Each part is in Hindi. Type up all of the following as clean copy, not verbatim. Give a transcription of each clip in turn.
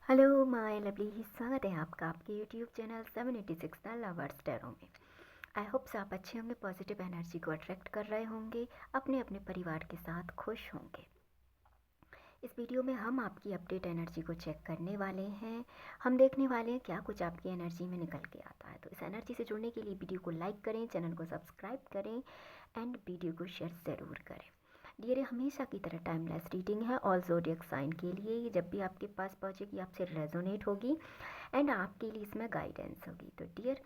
हेलो माय लवली, स्वागत है आपका आपके YouTube channel 786 the lovers tarot में। आई होप्स आप अच्छे होंगे, पॉजिटिव एनर्जी को अट्रैक्ट कर रहे होंगे, अपने अपने परिवार के साथ खुश होंगे। इस वीडियो में हम आपकी अपडेट एनर्जी को चेक करने वाले हैं। हम देखने वाले हैं क्या कुछ आपकी एनर्जी में निकल के आता है। तो इस एनर्जी से जुड़ने के लिए वीडियो को लाइक करें, चैनल को सब्सक्राइब करें एंड वीडियो को शेयर ज़रूर करें। डियर, हमेशा की तरह टाइमलेस रीडिंग है ऑल ज़ोडिएक साइन के लिए। ये जब भी आपके पास पहुंचेगी आपसे रेजोनेट होगी एंड आपके लिए इसमें गाइडेंस होगी। तो डियर,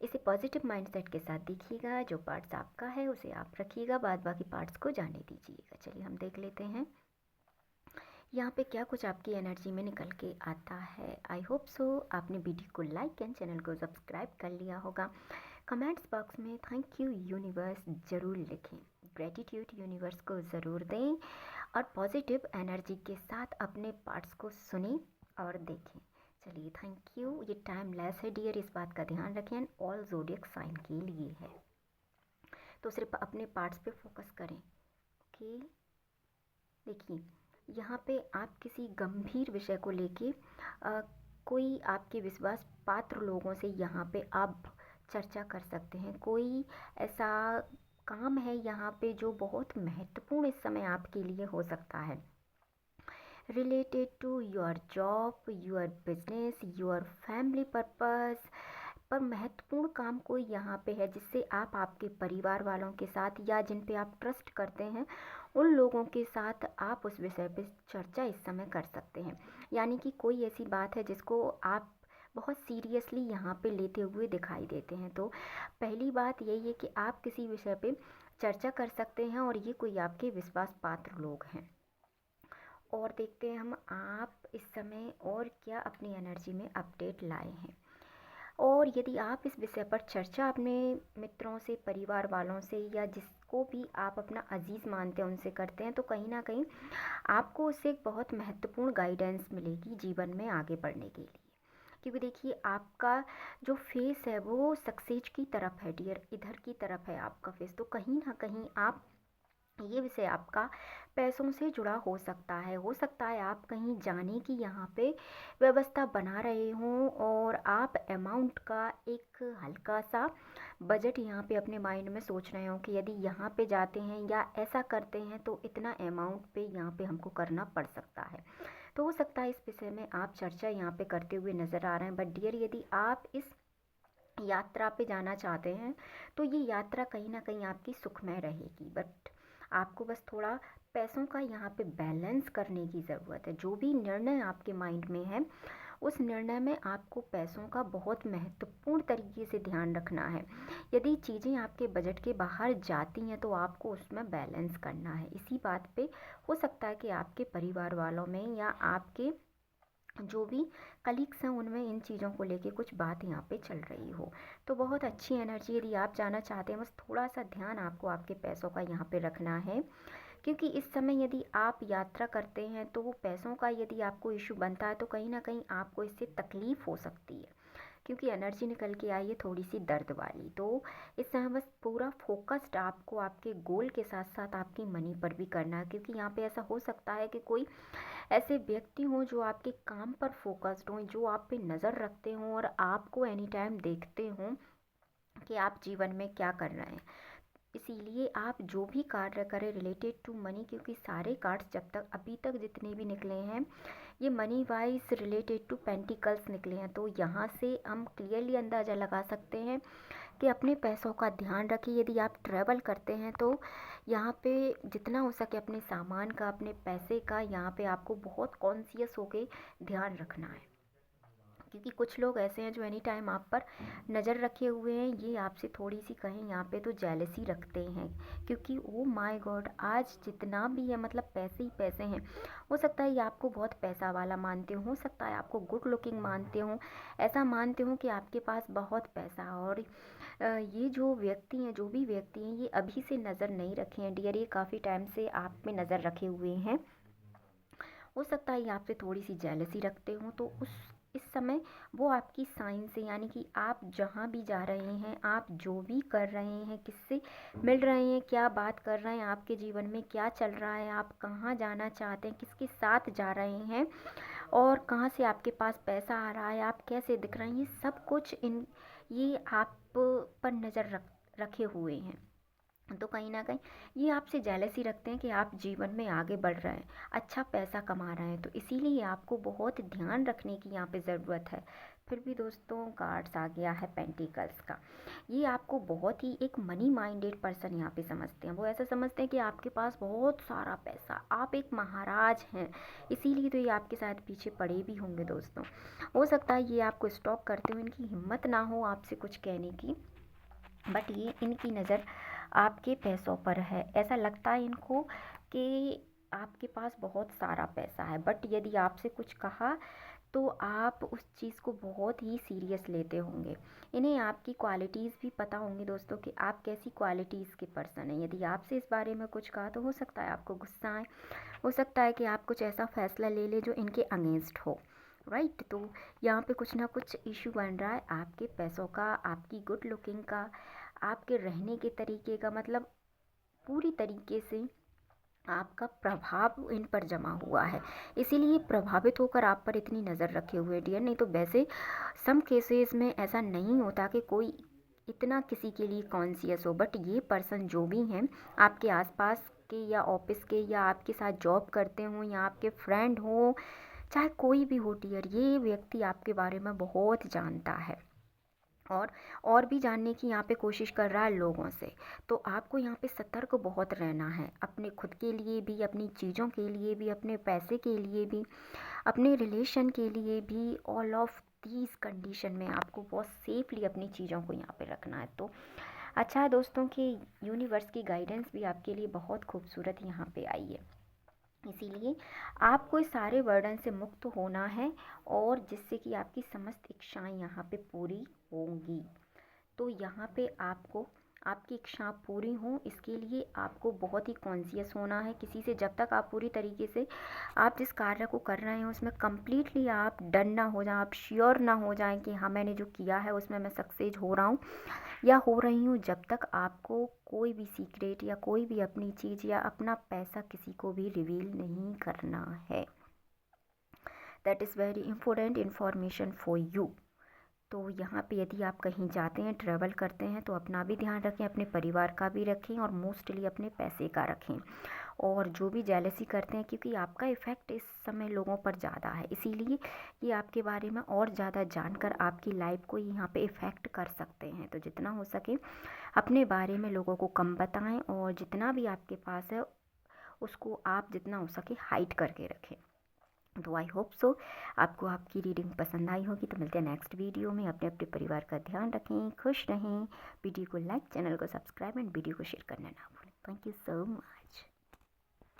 इसे पॉजिटिव माइंडसेट के साथ देखिएगा। जो पार्ट्स आपका है उसे आप रखिएगा, बाद बाकी पार्ट्स को जाने दीजिएगा। चलिए हम देख लेते हैं यहाँ पे क्या कुछ आपकी एनर्जी में निकल के आता है। आई होप सो आपने वीडियो को लाइक एंड चैनल को सब्सक्राइब कर लिया होगा। कमेंट्स बॉक्स में थैंक यू यूनिवर्स ज़रूर लिखें, ग्रेटिट्यूड यूनिवर्स को ज़रूर दें और पॉजिटिव एनर्जी के साथ अपने पार्ट्स को सुनें और देखें। चलिए थैंक यू। ये टाइमलेस है डियर, इस बात का ध्यान रखें एंड ऑल ज़ोडिएक साइन के लिए है, तो सिर्फ अपने पार्ट्स पे फोकस करें। ओके, देखिए यहाँ पे आप किसी गंभीर विषय को लेके कोई आपके विश्वास पात्र लोगों से यहाँ पे आप चर्चा कर सकते हैं। कोई ऐसा काम है यहाँ पे जो बहुत महत्वपूर्ण इस समय आपके लिए हो सकता है, related to your job, your business, your family purpose. पर महत्वपूर्ण काम कोई यहाँ पे है जिससे आप आपके परिवार वालों के साथ या जिन पे आप ट्रस्ट करते हैं उन लोगों के साथ आप उस विषय पे चर्चा इस समय कर सकते हैं। यानी कि कोई ऐसी बात है जिसको आप बहुत सीरियसली यहाँ पे लेते हुए दिखाई देते हैं। तो पहली बात यही है कि आप किसी विषय पे चर्चा कर सकते हैं और ये कोई आपके विश्वास पात्र लोग हैं। और देखते हैं हम आप इस समय और क्या अपनी एनर्जी में अपडेट लाए हैं। और यदि आप इस विषय पर चर्चा अपने मित्रों से, परिवार वालों से या जिसको भी आप अपना अजीज़ मानते हैं उनसे करते हैं, तो कहीं ना कहीं आपको उससे एक बहुत महत्वपूर्ण गाइडेंस मिलेगी जीवन में आगे बढ़ने के लिए। क्योंकि देखिए आपका जो फेस है वो सक्सेस की तरफ है डियर, इधर की तरफ है आपका फेस। तो कहीं ना कहीं आप ये विषय आपका पैसों से जुड़ा हो सकता है आप कहीं जाने की यहाँ पे व्यवस्था बना रहे हों और आप अमाउंट का एक हल्का सा बजट यहाँ पे अपने माइंड में सोच रहे हो कि यदि यहाँ पे जाते हैं या ऐसा करते हैं तो इतना अमाउंट पे यहाँ पे हमको करना पड़ सकता है। तो हो सकता है इस विषय में आप चर्चा यहाँ पे करते हुए नज़र आ रहे हैं। बट डियर, यदि आप इस यात्रा पे जाना चाहते हैं तो ये यात्रा कहीं ना कहीं आपकी सुखमय रहेगी। बट आपको बस थोड़ा पैसों का यहाँ पे बैलेंस करने की ज़रूरत है। जो भी निर्णय आपके माइंड में है उस निर्णय में आपको पैसों का बहुत महत्वपूर्ण तरीके से ध्यान रखना है। यदि चीज़ें आपके बजट के बाहर जाती हैं तो आपको उसमें बैलेंस करना है। इसी बात पे हो सकता है कि आपके परिवार वालों में या आपके जो भी कलीग्स हैं उनमें इन चीज़ों को लेके कुछ बात यहाँ पे चल रही हो। तो बहुत अच्छी एनर्जी, यदि आप जाना चाहते हैं बस थोड़ा सा ध्यान आपको आपके पैसों का यहाँ पे रखना है। क्योंकि इस समय यदि आप यात्रा करते हैं तो वो पैसों का यदि आपको इशू बनता है तो कहीं ना कहीं आपको इससे तकलीफ़ हो सकती है। क्योंकि एनर्जी निकल के आई है थोड़ी सी दर्द वाली। तो इस समय बस पूरा फोकस्ड आपको आपके गोल के साथ साथ आपकी मनी पर भी करना है। क्योंकि यहाँ पे ऐसा हो सकता है कि कोई ऐसे व्यक्ति हों जो आपके काम पर फोकस्ड हों, जो आप पे नज़र रखते हों और आपको एनी टाइम देखते हों कि आप जीवन में क्या कर रहे हैं। इसीलिए आप जो भी कार्य करें रिलेटेड टू मनी, क्योंकि सारे कार्ड्स जब तक अभी तक जितने भी निकले हैं ये money wise related to pentacles निकले हैं। तो यहाँ से हम क्लियरली अंदाज़ा लगा सकते हैं कि अपने पैसों का ध्यान रखिए। यदि आप ट्रैवल करते हैं तो यहाँ पे जितना हो सके अपने सामान का, अपने पैसे का यहाँ पे आपको बहुत कॉन्शियस होके ध्यान रखना है। क्योंकि कुछ लोग ऐसे हैं जो एनी टाइम आप पर नज़र रखे हुए हैं, ये आपसे थोड़ी सी कहें यहाँ पे तो जेलसी रखते हैं। क्योंकि ओ माय गॉड, आज जितना भी है मतलब पैसे ही पैसे हैं। हो सकता है ये आपको बहुत पैसा वाला मानते हो सकता है आपको गुड लुकिंग मानते हो, ऐसा मानते हो कि आपके पास बहुत पैसा। और ये जो व्यक्ति हैं, जो भी व्यक्ति हैं, ये अभी से नज़र नहीं रखे हैं डियर, ये काफ़ी टाइम से आप पे नज़र रखे हुए हैं। हो सकता है ये आपसे थोड़ी सी जेलसी रखते हो। तो उस इस समय वो आपकी साइन से, यानी कि आप जहाँ भी जा रहे हैं, आप जो भी कर रहे हैं, किससे मिल रहे हैं, क्या बात कर रहे हैं, आपके जीवन में क्या चल रहा है, आप कहाँ जाना चाहते हैं, किसके साथ जा रहे हैं, और कहाँ से आपके पास पैसा आ रहा है, आप कैसे दिख रहे हैं, ये सब कुछ ये आप पर नज़र रखे हुए हैं। तो कहीं ना कहीं ये आपसे जेलसी रखते हैं कि आप जीवन में आगे बढ़ रहे हैं, अच्छा पैसा कमा रहे हैं, तो इसीलिए आपको बहुत ध्यान रखने की यहाँ पे ज़रूरत है। फिर भी दोस्तों कार्ड्स आ गया है पेंटिकल्स का। ये आपको बहुत ही एक मनी माइंडेड पर्सन यहाँ पे समझते हैं। वो ऐसा समझते हैं कि आपके पास बहुत सारा पैसा, आप एक महाराज हैं, इसीलिए तो ये आपके साथ पीछे पड़े भी होंगे दोस्तों। हो सकता है ये आपको स्टॉप करते हुए इनकी हिम्मत ना हो आपसे कुछ कहने की, बट ये इनकी नज़र आपके पैसों पर है। ऐसा लगता है इनको कि आपके पास बहुत सारा पैसा है, बट यदि आपसे कुछ कहा तो आप उस चीज़ को बहुत ही सीरियस लेते होंगे। इन्हें आपकी क्वालिटीज़ भी पता होंगी दोस्तों कि आप कैसी क्वालिटीज़ के पर्सन हैं। यदि आपसे इस बारे में कुछ कहा तो हो सकता है आपको गुस्सा आए, हो सकता है कि आप कुछ ऐसा फैसला ले ले जो इनके अगेंस्ट हो, राइट। तो यहाँ पे कुछ ना कुछ इशू बन रहा है आपके पैसों का, आपकी गुड लुकिंग का, आपके रहने के तरीके का, मतलब पूरी तरीके से आपका प्रभाव इन पर जमा हुआ है, इसीलिए प्रभावित होकर आप पर इतनी नज़र रखे हुए डियर। नहीं तो वैसे सम केसेस में ऐसा नहीं होता कि कोई इतना किसी के लिए कॉन्शियस हो, बट ये पर्सन जो भी हैं आपके आसपास के या ऑफिस के या आपके साथ जॉब करते हों या आपके फ्रेंड हो, चाहे कोई भी हो डियर, ये व्यक्ति आपके बारे में बहुत जानता है और भी जानने की यहाँ पे कोशिश कर रहा है लोगों से। तो आपको यहाँ पे सतर्क बहुत रहना है, अपने खुद के लिए भी, अपनी चीज़ों के लिए भी, अपने पैसे के लिए भी, अपने रिलेशन के लिए भी। ऑल ऑफ दीज कंडीशन में आपको बहुत सेफली अपनी चीज़ों को यहाँ पे रखना है। तो अच्छा है दोस्तों कि यूनिवर्स की गाइडेंस भी आपके लिए बहुत खूबसूरत यहाँ पे आई है, इसीलिए आपको इस सारे बर्डन से मुक्त होना है और जिससे कि आपकी समस्त इच्छाएं यहाँ पे पूरी होंगी। तो यहाँ पे आपको आपकी इच्छा पूरी हों, इसके लिए आपको बहुत ही कॉन्शियस होना है। किसी से जब तक आप पूरी तरीके से आप जिस कार्य को कर रहे हैं उसमें कम्प्लीटली आप डन ना हो जाएं, आप श्योर ना हो जाएं कि हाँ मैंने जो किया है उसमें मैं सक्सेस हो रहा हूँ या हो रही हूँ, जब तक आपको कोई भी सीक्रेट या कोई भी अपनी चीज़ या अपना पैसा किसी को भी रिवील नहीं करना है। That is very important information for you. तो यहाँ पे यदि आप कहीं जाते हैं, ट्रैवल करते हैं, तो अपना भी ध्यान रखें, अपने परिवार का भी रखें और मोस्टली अपने पैसे का रखें। और जो भी जेलसी करते हैं, क्योंकि आपका इफ़ेक्ट इस समय लोगों पर ज़्यादा है, इसीलिए ये आपके बारे में और ज़्यादा जानकर आपकी लाइफ को यहाँ पे इफ़ेक्ट कर सकते हैं। तो जितना हो सके अपने बारे में लोगों को कम बताएं और जितना भी आपके पास है उसको आप जितना हो सके हाइड करके रखें। तो आई होप सो आपको आपकी रीडिंग पसंद आई होगी। तो मिलते हैं नेक्स्ट वीडियो में। अपने अपने परिवार का ध्यान रखें, खुश रहें। वीडियो को लाइक, चैनल को सब्सक्राइब एंड वीडियो को शेयर करना ना भूलें। Thank you so much.